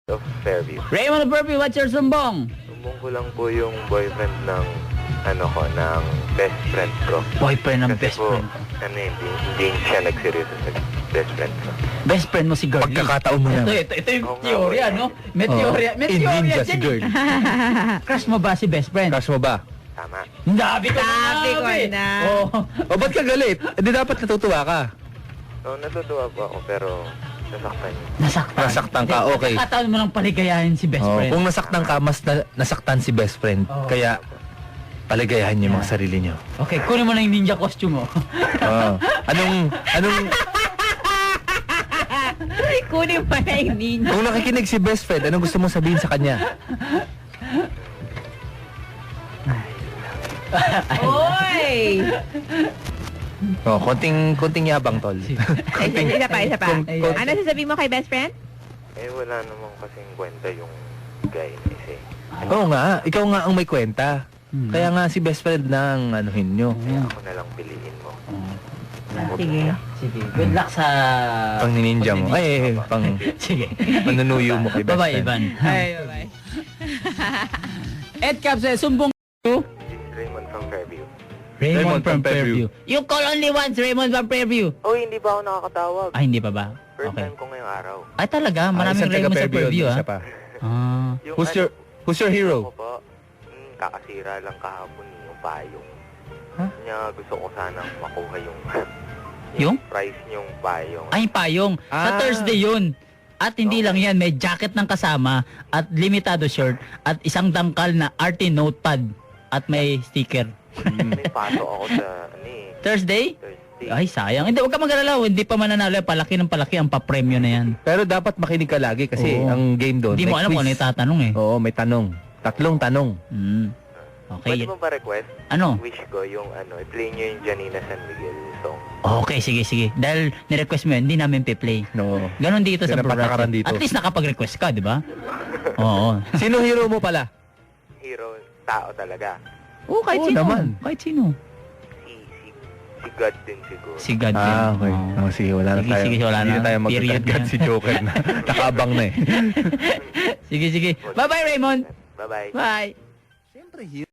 of Fairview. Raymond of Fairview, what's your sumbong? Sumbong ko lang po yung boyfriend ng ng best friend ko. Boyfriend ng Kasi best po, friend ko. hindi siya nagseryoso sa best friend ko. Best friend mo si Girlie. Pagkakataon mo na. Ito yung Oo nga, teorya, no? May teorya. May In teorya ninja si dyan. girl. Crush mo ba si best friend? Crush mo ba? Tama. Sabi ko Sabi ko na. Oh. O ba't ka galit? Hindi dapat natutuwa ka. So, natutuwa po ako pero nasaktan niya. Nasaktan. Nasaktan ka, okay. Kataon mo lang paligayahin si best Oh, friend. kung nasaktan ka, mas nasaktan si best friend. Oo. Kaya paligayahan niyo yung mga sarili niyo. Okay, kunin mo na yung ninja costume mo. Oh. Anong Kunin pa na yung ninja. kung nakikinig si best friend, anong gusto mong sabihin sa kanya? Oy! Oh, konting yabang tol. Isa pa. Ayun. Ano sasabihin mo kay best friend? Eh, wala namang kasing kwenta yung guy na isa eh. Oo nga, ikaw nga ang may kwenta. Hmm. Kaya nga si best friend na ang anuhin nyo. Kaya ako na lang piliin mo. Sige. Sige, good luck sa... Pang nininja mo. Ay, pang Sige. panunuyo mo kay best Bye-bye, friend. Ivan. Ay, bye-bye. Ed Caps, sumbong This is Raymond from Fairview. Raymond from Fairview. Fairview. You call only once, Raymond from Fairview. Oh, hindi ba ako nakakatawag? Ah, hindi pa ba? First Okay. time ko ngayong araw. Ay, talaga? Maraming isang Raymond sa taga-Fairview, Fairview, isa ah. pa. Ah. Yung Who's your hero? Ako po, kakasira lang kahapon yung payong. Huh? Kanya gusto ko sanang makuha Yung? price niyong payong. Ay, payong. Sa Ah. Thursday yun. At hindi lang yan, may jacket ng kasama at limitado shirt at isang dangkal na RT notepad at may sticker. May paso ako sa Thursday? Thursday. Ay, sayang. Hindi, huwag ka mag-alala. Hindi pa mananalo. Palaki ng palaki ang papremyo na yan. Pero dapat makinig ka lagi kasi Oo. ang game doon. Hindi mo may alam kung ano quiz. yung tatanong eh. Oo, may tanong. Tatlong tanong. Mm. Pwede Okay. mo ba request? Ano? Wish ko yung i-play niyo yung Janina San Miguel song. Okay, sige. Dahil ni-request mo yun, hindi namin pe-play. No. Ganon dito sa Pinapatakaran broadcast. dito. At least nakapag-request ka, di ba? Oo. Sino hero mo pala? Hero, tao talaga. Oo, kahit Oo sino. naman. Kahit sino. Si God din siguro. Si God din. Ah, okay. Oo. Oh, sige, wala na Sige, tayo. sige, wala Hindi na. na tayo Period magkagad na. si Joker na. Nakaabang na eh. Sige. Bye-bye, Raymond. Bye-bye. Bye. Siyempre, hero.